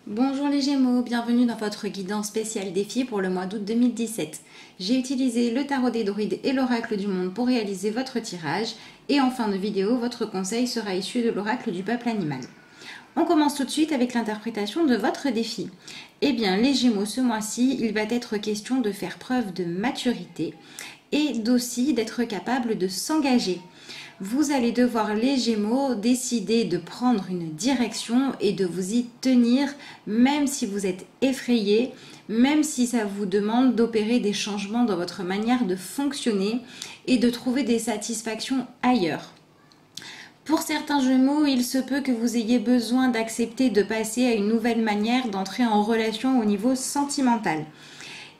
Bonjour les Gémeaux, bienvenue dans votre guidance spéciale défi pour le mois d'août 2017. J'ai utilisé le tarot des druides et l'oracle du monde pour réaliser votre tirage et en fin de vidéo, votre conseil sera issu de l'oracle du peuple animal. On commence tout de suite avec l'interprétation de votre défi. Eh bien les Gémeaux, ce mois-ci, il va être question de faire preuve de maturité et d'aussi d'être capable de s'engager. Vous allez devoir, les Gémeaux, décider de prendre une direction et de vous y tenir, même si vous êtes effrayé, même si ça vous demande d'opérer des changements dans votre manière de fonctionner et de trouver des satisfactions ailleurs. Pour certains Gémeaux, il se peut que vous ayez besoin d'accepter de passer à une nouvelle manière d'entrer en relation au niveau sentimental.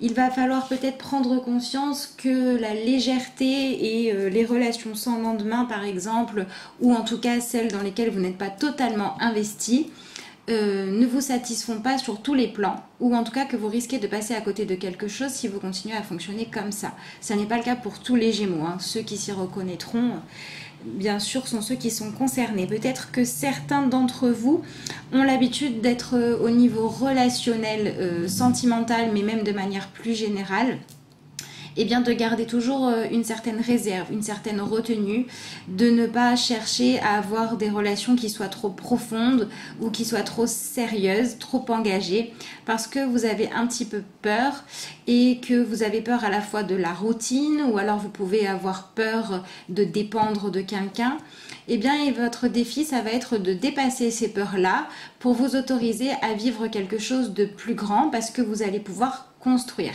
Il va falloir peut-être prendre conscience que la légèreté et les relations sans lendemain, par exemple, ou en tout cas celles dans lesquelles vous n'êtes pas totalement investi, ne vous satisfont pas sur tous les plans, ou en tout cas que vous risquez de passer à côté de quelque chose si vous continuez à fonctionner comme ça. Ce n'est pas le cas pour tous les Gémeaux, hein. Ceux qui s'y reconnaîtront, bien sûr, sont ceux qui sont concernés. Peut-être que certains d'entre vous ont l'habitude d'être au niveau relationnel, sentimental, mais même de manière plus générale, et bien de garder toujours une certaine réserve, une certaine retenue, de ne pas chercher à avoir des relations qui soient trop profondes ou qui soient trop sérieuses, trop engagées, parce que vous avez un petit peu peur et que vous avez peur à la fois de la routine ou alors vous pouvez avoir peur de dépendre de quelqu'un. Eh bien, et votre défi, ça va être de dépasser ces peurs-là pour vous autoriser à vivre quelque chose de plus grand parce que vous allez pouvoir construire.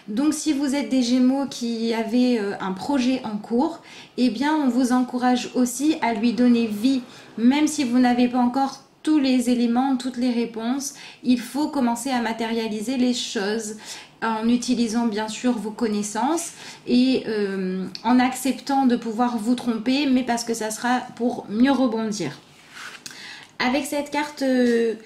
Donc si vous êtes des Gémeaux qui avaient un projet en cours, eh bien on vous encourage aussi à lui donner vie, même si vous n'avez pas encore tous les éléments, toutes les réponses. Il faut commencer à matérialiser les choses en utilisant bien sûr vos connaissances et en acceptant de pouvoir vous tromper, mais parce que ça sera pour mieux rebondir. Avec cette carte de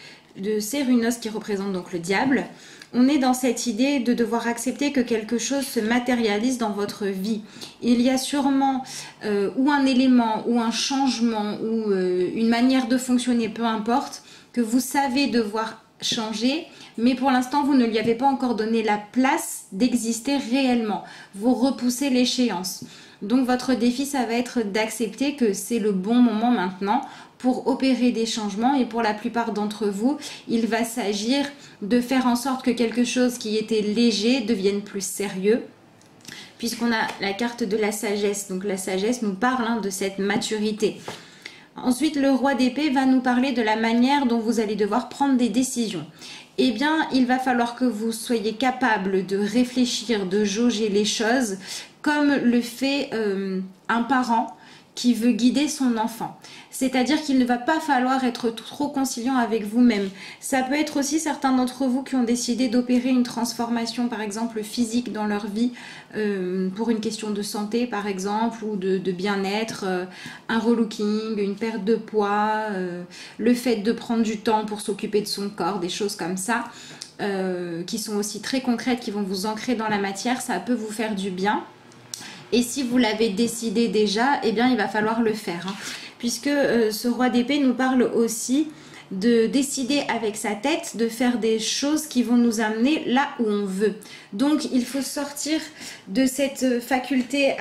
Cérunos qui représente donc le diable, on est dans cette idée de devoir accepter que quelque chose se matérialise dans votre vie. Il y a sûrement ou un élément, ou un changement, ou une manière de fonctionner, peu importe, que vous savez devoir changer, mais pour l'instant, vous ne lui avez pas encore donné la place d'exister réellement. Vous repoussez l'échéance. Donc votre défi, ça va être d'accepter que c'est le bon moment maintenant pour opérer des changements, et pour la plupart d'entre vous, il va s'agir de faire en sorte que quelque chose qui était léger devienne plus sérieux, puisqu'on a la carte de la sagesse. Donc la sagesse nous parle de cette maturité. Ensuite, le roi d'épée va nous parler de la manière dont vous allez devoir prendre des décisions. Eh bien, il va falloir que vous soyez capable de réfléchir, de jauger les choses, comme le fait un parent qui veut guider son enfant. C'est-à-dire qu'il ne va pas falloir être trop conciliant avec vous-même. Ça peut être aussi certains d'entre vous qui ont décidé d'opérer une transformation, par exemple physique dans leur vie, pour une question de santé par exemple, ou de bien-être, un relooking, une perte de poids, le fait de prendre du temps pour s'occuper de son corps, des choses comme ça, qui sont aussi très concrètes, qui vont vous ancrer dans la matière. Ça peut vous faire du bien. Et si vous l'avez décidé déjà, eh bien il va falloir le faire, hein. Puisque ce roi d'épée nous parle aussi de décider avec sa tête, de faire des choses qui vont nous amener là où on veut. Donc il faut sortir de cette faculté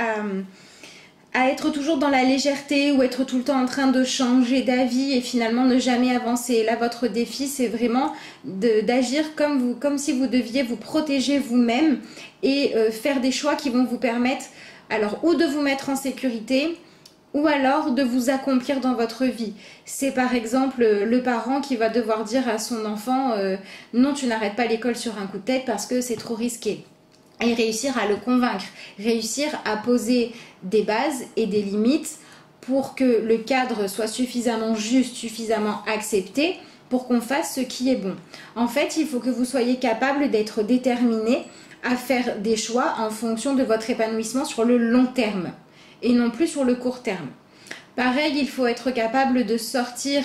à être toujours dans la légèreté ou être tout le temps en train de changer d'avis et finalement ne jamais avancer. Là, votre défi, c'est vraiment d'agir comme si vous deviez vous protéger vous-même et faire des choix qui vont vous permettre alors ou de vous mettre en sécurité, ou alors de vous accomplir dans votre vie. C'est par exemple le parent qui va devoir dire à son enfant non, tu n'arrêtes pas l'école sur un coup de tête parce que c'est trop risqué. Et réussir à le convaincre, réussir à poser des bases et des limites pour que le cadre soit suffisamment juste, suffisamment accepté pour qu'on fasse ce qui est bon. En fait, il faut que vous soyez capable d'être déterminé à faire des choix en fonction de votre épanouissement sur le long terme et non plus sur le court terme. Pareil, il faut être capable de sortir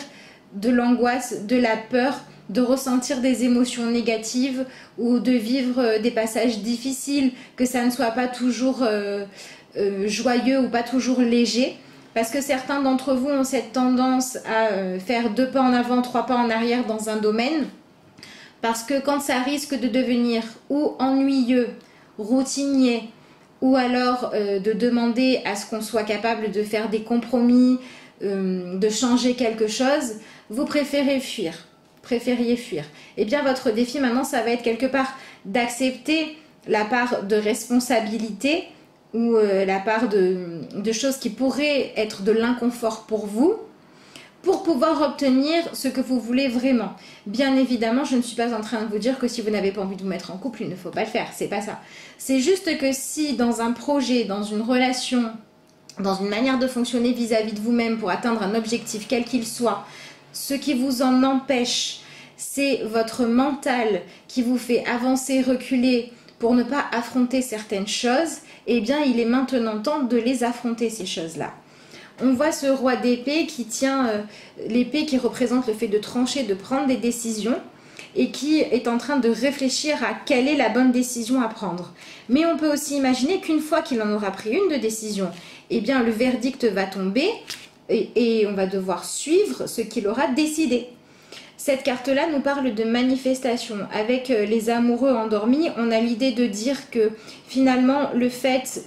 de l'angoisse, de la peur, de ressentir des émotions négatives ou de vivre des passages difficiles, que ça ne soit pas toujours joyeux ou pas toujours léger. Parce que certains d'entre vous ont cette tendance à faire 2 pas en avant, 3 pas en arrière dans un domaine. Parce que quand ça risque de devenir ou ennuyeux, routinier, ou alors de demander à ce qu'on soit capable de faire des compromis, de changer quelque chose, vous préfériez fuir. Eh bien, votre défi maintenant, ça va être quelque part d'accepter la part de responsabilité ou la part de choses qui pourraient être de l'inconfort pour vous, pour pouvoir obtenir ce que vous voulez vraiment. Bien évidemment, je ne suis pas en train de vous dire que si vous n'avez pas envie de vous mettre en couple, il ne faut pas le faire, c'est pas ça. C'est juste que si dans un projet, dans une relation, dans une manière de fonctionner vis-à-vis de vous-même pour atteindre un objectif quel qu'il soit, ce qui vous en empêche, c'est votre mental qui vous fait avancer, reculer pour ne pas affronter certaines choses, eh bien il est maintenant temps de les affronter, ces choses-là. On voit ce roi d'épée qui tient l'épée qui représente le fait de trancher, de prendre des décisions et qui est en train de réfléchir à quelle est la bonne décision à prendre. Mais on peut aussi imaginer qu'une fois qu'il en aura pris une de décision, eh bien le verdict va tomber et on va devoir suivre ce qu'il aura décidé. Cette carte-là nous parle de manifestation. Avec les amoureux endormis, on a l'idée de dire que finalement le fait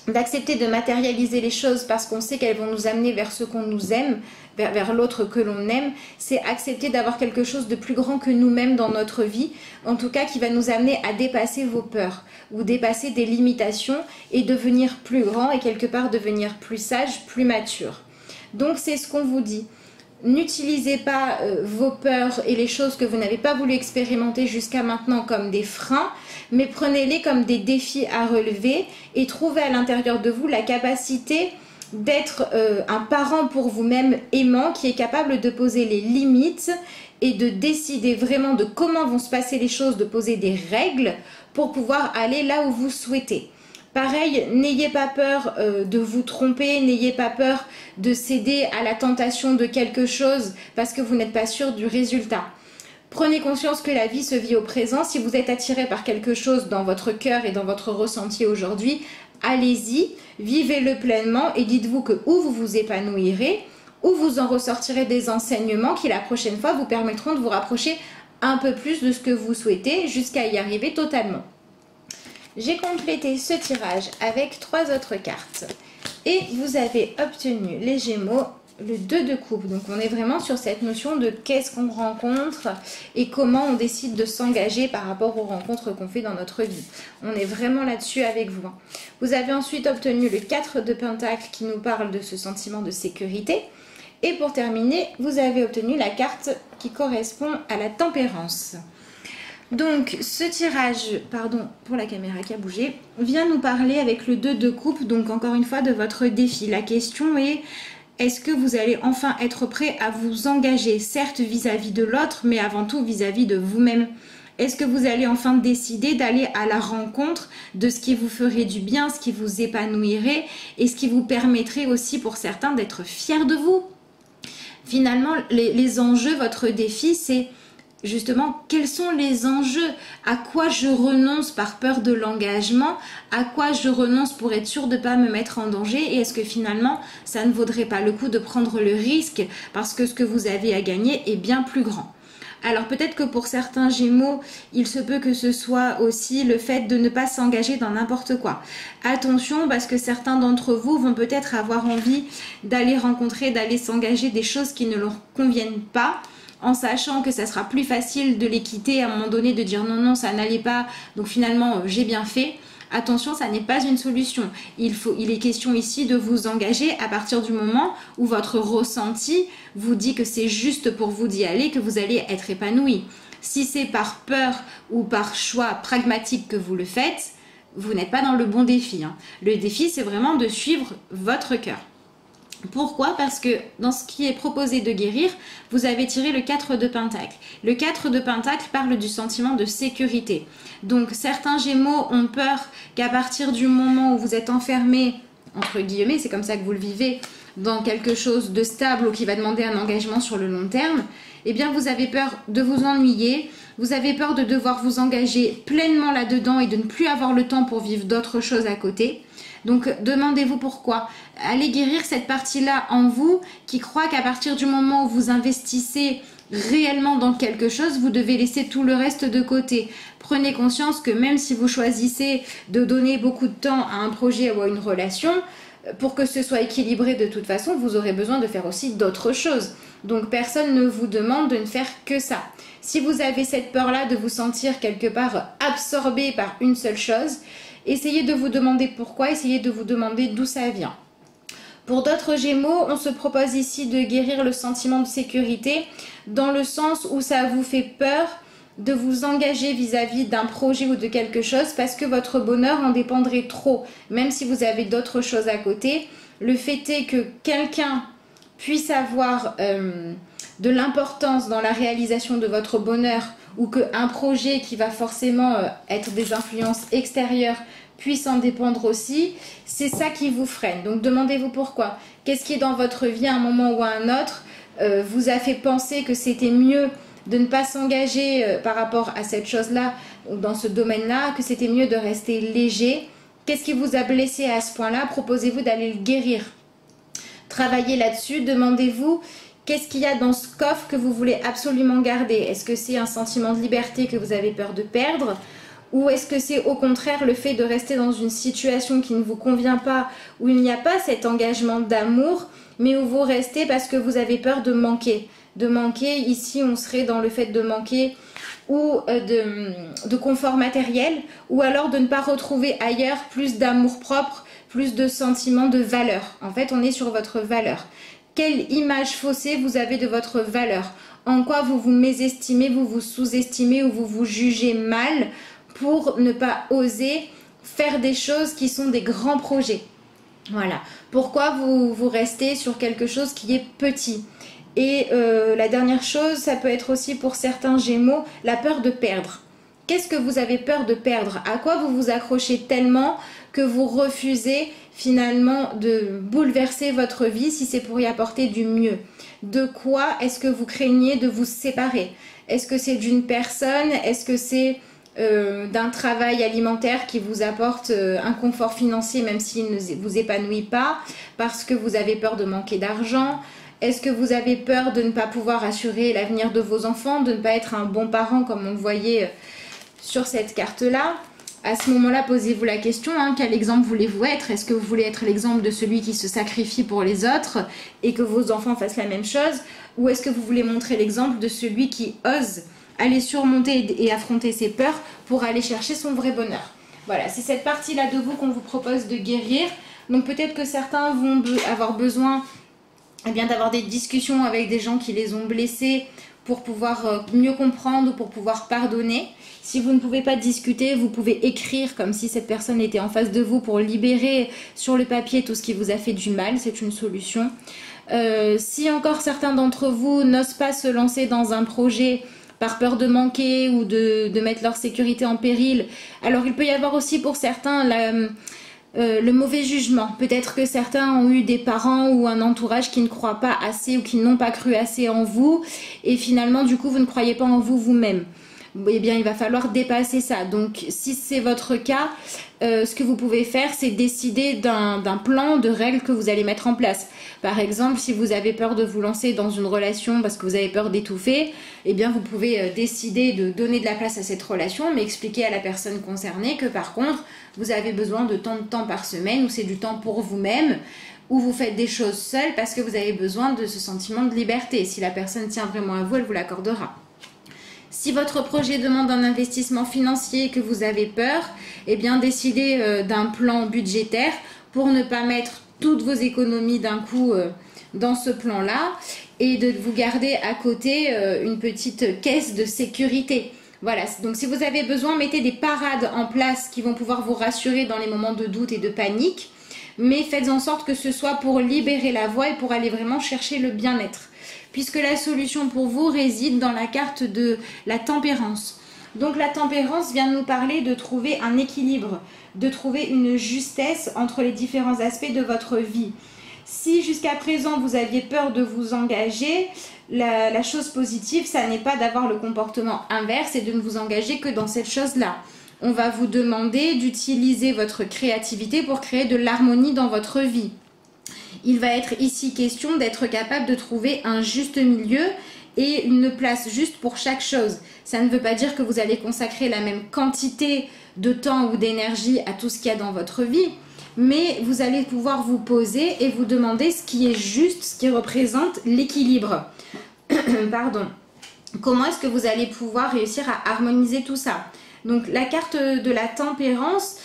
d'accepter de matérialiser les choses parce qu'on sait qu'elles vont nous amener vers ce qu'on nous aime, vers l'autre que l'on aime, c'est accepter d'avoir quelque chose de plus grand que nous-mêmes dans notre vie, en tout cas qui va nous amener à dépasser vos peurs ou dépasser des limitations et devenir plus grand et quelque part devenir plus sage, plus mature. Donc c'est ce qu'on vous dit. N'utilisez pas vos peurs et les choses que vous n'avez pas voulu expérimenter jusqu'à maintenant comme des freins, mais prenez-les comme des défis à relever et trouvez à l'intérieur de vous la capacité d'être un parent pour vous-même aimant qui est capable de poser les limites et de décider vraiment de comment vont se passer les choses, de poser des règles pour pouvoir aller là où vous souhaitez. Pareil, n'ayez pas peur de vous tromper, n'ayez pas peur de céder à la tentation de quelque chose parce que vous n'êtes pas sûr du résultat. Prenez conscience que la vie se vit au présent. Si vous êtes attiré par quelque chose dans votre cœur et dans votre ressenti aujourd'hui, allez-y, vivez-le pleinement et dites-vous que ou vous vous épanouirez ou vous en ressortirez des enseignements qui la prochaine fois vous permettront de vous rapprocher un peu plus de ce que vous souhaitez jusqu'à y arriver totalement. J'ai complété ce tirage avec 3 autres cartes et vous avez obtenu les Gémeaux, le 2 de coupe. Donc on est vraiment sur cette notion de qu'est-ce qu'on rencontre et comment on décide de s'engager par rapport aux rencontres qu'on fait dans notre vie. On est vraiment là-dessus avec vous. Vous avez ensuite obtenu le 4 de Pentacles qui nous parle de ce sentiment de sécurité. Et pour terminer, vous avez obtenu la carte qui correspond à la tempérance. Donc ce tirage, pardon pour la caméra qui a bougé, vient nous parler avec le 2 de coupe, donc encore une fois de votre défi. La question est, est-ce que vous allez enfin être prêt à vous engager, certes vis-à-vis de l'autre, mais avant tout vis-à-vis de vous-même? Est-ce que vous allez enfin décider d'aller à la rencontre de ce qui vous ferait du bien, ce qui vous épanouirait et ce qui vous permettrait aussi pour certains d'être fiers de vous? Finalement, les enjeux, votre défi, c'est justement, quels sont les enjeux? À quoi je renonce par peur de l'engagement? À quoi je renonce pour être sûr de ne pas me mettre en danger? Et est-ce que finalement, ça ne vaudrait pas le coup de prendre le risque parce que ce que vous avez à gagner est bien plus grand? Alors peut-être que pour certains Gémeaux, il se peut que ce soit aussi le fait de ne pas s'engager dans n'importe quoi. Attention parce que certains d'entre vous vont peut-être avoir envie d'aller rencontrer, d'aller s'engager des choses qui ne leur conviennent pas, en sachant que ça sera plus facile de les quitter à un moment donné, de dire non, non, ça n'allait pas, donc finalement j'ai bien fait. Attention, ça n'est pas une solution. Il est question ici de vous engager à partir du moment où votre ressenti vous dit que c'est juste pour vous d'y aller, que vous allez être épanoui. Si c'est par peur ou par choix pragmatique que vous le faites, vous n'êtes pas dans le bon défi. Le défi, c'est vraiment de suivre votre cœur. Pourquoi? Parce que dans ce qui est proposé de guérir, vous avez tiré le 4 de Pentacles. Le 4 de Pentacles parle du sentiment de sécurité. Donc certains Gémeaux ont peur qu'à partir du moment où vous êtes enfermé, entre guillemets, c'est comme ça que vous le vivez, dans quelque chose de stable ou qui va demander un engagement sur le long terme, eh bien vous avez peur de vous ennuyer, vous avez peur de devoir vous engager pleinement là-dedans et de ne plus avoir le temps pour vivre d'autres choses à côté. Donc demandez-vous pourquoi. Allez guérir cette partie-là en vous qui croit qu'à partir du moment où vous investissez réellement dans quelque chose, vous devez laisser tout le reste de côté. Prenez conscience que même si vous choisissez de donner beaucoup de temps à un projet ou à une relation, pour que ce soit équilibré de toute façon, vous aurez besoin de faire aussi d'autres choses. Donc personne ne vous demande de ne faire que ça. Si vous avez cette peur-là de vous sentir quelque part absorbé par une seule chose, essayez de vous demander pourquoi, essayez de vous demander d'où ça vient. Pour d'autres Gémeaux, on se propose ici de guérir le sentiment de sécurité dans le sens où ça vous fait peur de vous engager vis-à-vis d'un projet ou de quelque chose parce que votre bonheur en dépendrait trop. Même si vous avez d'autres choses à côté, le fait est que quelqu'un puisse avoir de l'importance dans la réalisation de votre bonheur ou qu'un projet qui va forcément être des influences extérieures puisse en dépendre aussi, c'est ça qui vous freine. Donc demandez-vous pourquoi. Qu'est-ce qui est dans votre vie à un moment ou à un autre vous a fait penser que c'était mieux de ne pas s'engager par rapport à cette chose-là ou dans ce domaine-là, que c'était mieux de rester léger. Qu'est-ce qui vous a blessé à ce point-là? Proposez-vous d'aller le guérir. Travaillez là-dessus, demandez-vous qu'est-ce qu'il y a dans ce coffre que vous voulez absolument garder. Est-ce que c'est un sentiment de liberté que vous avez peur de perdre? Ou est-ce que c'est au contraire le fait de rester dans une situation qui ne vous convient pas, où il n'y a pas cet engagement d'amour, mais où vous restez parce que vous avez peur de manquer? De manquer, ici on serait dans le fait de manquer ou de confort matériel, ou alors de ne pas retrouver ailleurs plus d'amour propre, plus de sentiments de valeur. En fait, on est sur votre valeur. Quelle image faussée vous avez de votre valeur? En quoi vous vous mésestimez, vous vous sous-estimez ou vous vous jugez mal pour ne pas oser faire des choses qui sont des grands projets? Voilà. Pourquoi vous restez sur quelque chose qui est petit? Et la dernière chose, ça peut être aussi pour certains Gémeaux, la peur de perdre. Qu'est-ce que vous avez peur de perdre? À quoi vous vous accrochez tellement que vous refusez finalement de bouleverser votre vie si c'est pour y apporter du mieux? De quoi est-ce que vous craignez de vous séparer? Est-ce que c'est d'une personne? Est-ce que c'est d'un travail alimentaire qui vous apporte un confort financier même s'il ne vous épanouit pas parce que vous avez peur de manquer d'argent? Est-ce que vous avez peur de ne pas pouvoir assurer l'avenir de vos enfants, de ne pas être un bon parent comme on le voyait sur cette carte-là? À ce moment-là, posez-vous la question, quel exemple voulez-vous être? Est-ce que vous voulez être l'exemple de celui qui se sacrifie pour les autres et que vos enfants fassent la même chose? Ou est-ce que vous voulez montrer l'exemple de celui qui ose aller surmonter et affronter ses peurs pour aller chercher son vrai bonheur? Voilà, c'est cette partie-là de vous qu'on vous propose de guérir. Donc peut-être que certains vont avoir besoin d'avoir des discussions avec des gens qui les ont blessés pour pouvoir mieux comprendre ou pour pouvoir pardonner. Si vous ne pouvez pas discuter, vous pouvez écrire comme si cette personne était en face de vous pour libérer sur le papier tout ce qui vous a fait du mal. C'est une solution. Si encore certains d'entre vous n'osent pas se lancer dans un projet par peur de manquer ou de mettre leur sécurité en péril, alors il peut y avoir aussi pour certains le mauvais jugement. Peut-être que certains ont eu des parents ou un entourage qui ne croient pas assez ou qui n'ont pas cru assez en vous et finalement du coup vous ne croyez pas en vous vous-même. Eh bien il va falloir dépasser ça. Donc si c'est votre cas, ce que vous pouvez faire c'est décider d'un plan, de règles que vous allez mettre en place. Par exemple, si vous avez peur de vous lancer dans une relation parce que vous avez peur d'étouffer, eh bien vous pouvez décider de donner de la place à cette relation, mais expliquer à la personne concernée que par contre, vous avez besoin de tant de temps par semaine ou c'est du temps pour vous-même, ou vous faites des choses seules parce que vous avez besoin de ce sentiment de liberté. Si la personne tient vraiment à vous, elle vous l'accordera. Si votre projet demande un investissement financier et que vous avez peur, eh bien décidez d'un plan budgétaire pour ne pas mettre toutes vos économies d'un coup dans ce plan-là et de vous garder à côté une petite caisse de sécurité. Voilà, donc si vous avez besoin, mettez des parades en place qui vont pouvoir vous rassurer dans les moments de doute et de panique, mais faites en sorte que ce soit pour libérer la voie et pour aller vraiment chercher le bien-être. Puisque la solution pour vous réside dans la carte de la tempérance. Donc la tempérance vient nous parler de trouver un équilibre, de trouver une justesse entre les différents aspects de votre vie. Si jusqu'à présent vous aviez peur de vous engager, la chose positive, ça n'est pas d'avoir le comportement inverse et de ne vous engager que dans cette chose-là. On va vous demander d'utiliser votre créativité pour créer de l'harmonie dans votre vie. Il va être ici question d'être capable de trouver un juste milieu et une place juste pour chaque chose. Ça ne veut pas dire que vous allez consacrer la même quantité de temps ou d'énergie à tout ce qu'il y a dans votre vie, mais vous allez pouvoir vous poser et vous demander ce qui est juste, ce qui représente l'équilibre. Pardon. Comment est-ce que vous allez pouvoir réussir à harmoniser tout ça? Donc la carte de la tempérance,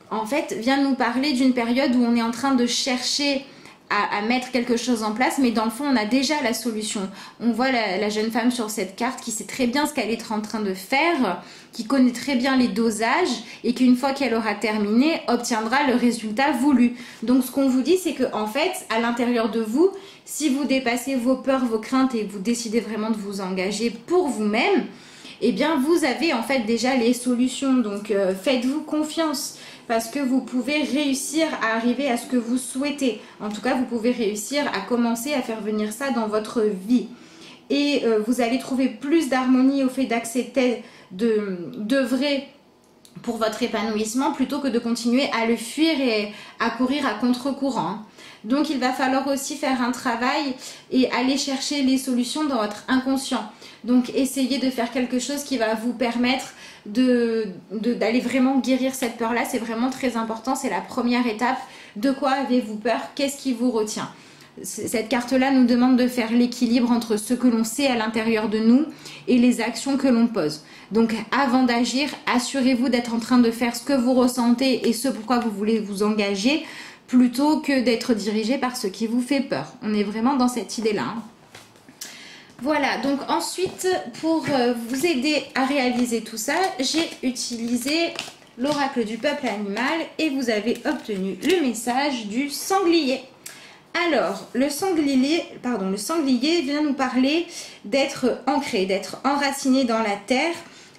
en fait, vient nous parler d'une période où on est en train de chercher à mettre quelque chose en place, mais dans le fond, on a déjà la solution. On voit la jeune femme sur cette carte qui sait très bien ce qu'elle est en train de faire, qui connaît très bien les dosages et qu'une fois qu'elle aura terminé, obtiendra le résultat voulu. Donc, ce qu'on vous dit, c'est que en fait, à l'intérieur de vous, si vous dépassez vos peurs, vos craintes et vous décidez vraiment de vous engager pour vous-même, eh bien, vous avez en fait déjà les solutions. Donc, faites-vous confiance. Parce que vous pouvez réussir à arriver à ce que vous souhaitez. En tout cas, vous pouvez réussir à commencer à faire venir ça dans votre vie. Et vous allez trouver plus d'harmonie au fait d'accepter d'œuvrer pour votre épanouissement plutôt que de continuer à le fuir et à courir à contre-courant. Donc, il va falloir aussi faire un travail et aller chercher les solutions dans votre inconscient. Donc, essayez de faire quelque chose qui va vous permettre d'aller vraiment guérir cette peur-là. C'est vraiment très important. C'est la première étape. De quoi avez-vous peur? Qu'est-ce qui vous retient? Cette carte-là nous demande de faire l'équilibre entre ce que l'on sait à l'intérieur de nous et les actions que l'on pose. Donc, avant d'agir, assurez-vous d'être en train de faire ce que vous ressentez et ce pourquoi vous voulez vous engager, plutôt que d'être dirigé par ce qui vous fait peur. On est vraiment dans cette idée-là. Hein. Voilà, donc ensuite, pour vous aider à réaliser tout ça, j'ai utilisé l'oracle du peuple animal et vous avez obtenu le message du sanglier. Alors, le sanglier vient nous parler d'être ancré, d'être enraciné dans la terre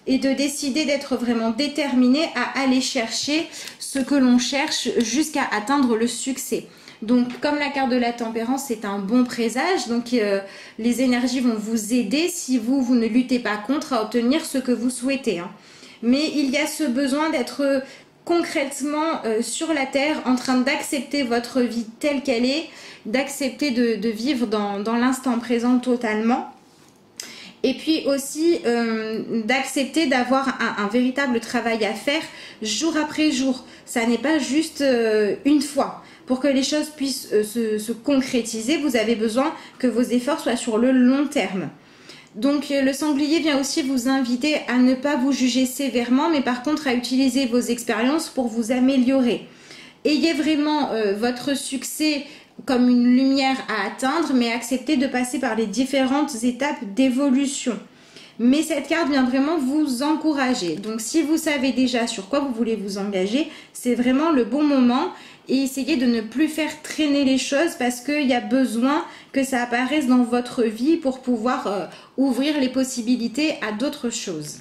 et de décider d'être vraiment déterminé à aller chercher ce que l'on cherche jusqu'à atteindre le succès. Donc, comme la carte de la tempérance, c'est un bon présage. Donc, les énergies vont vous aider si vous ne luttez pas contre à obtenir ce que vous souhaitez. Hein. Mais il y a ce besoin d'être concrètement sur la terre, en train d'accepter votre vie telle qu'elle est, d'accepter de vivre dans l'instant présent totalement. Et puis aussi d'accepter d'avoir un véritable travail à faire jour après jour. Ça n'est pas juste une fois. Pour que les choses puissent se concrétiser, vous avez besoin que vos efforts soient sur le long terme. Donc le sanglier vient aussi vous inviter à ne pas vous juger sévèrement, mais par contre à utiliser vos expériences pour vous améliorer. Ayez vraiment votre succès comme une lumière à atteindre, mais acceptez de passer par les différentes étapes d'évolution. Mais cette carte vient vraiment vous encourager. Donc si vous savez déjà sur quoi vous voulez vous engager, c'est vraiment le bon moment. Et essayez de ne plus faire traîner les choses parce qu'il y a besoin que ça apparaisse dans votre vie pour pouvoir ouvrir les possibilités à d'autres choses.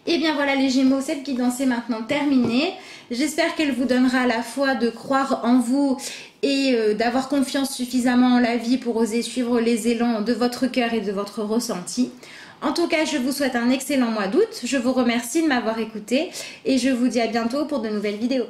Et bien voilà les Gémeaux, cette guidance est maintenant terminée. J'espère qu'elle vous donnera à la fois de croire en vous et d'avoir confiance suffisamment en la vie pour oser suivre les élans de votre cœur et de votre ressenti. En tout cas, je vous souhaite un excellent mois d'août. Je vous remercie de m'avoir écouté et je vous dis à bientôt pour de nouvelles vidéos.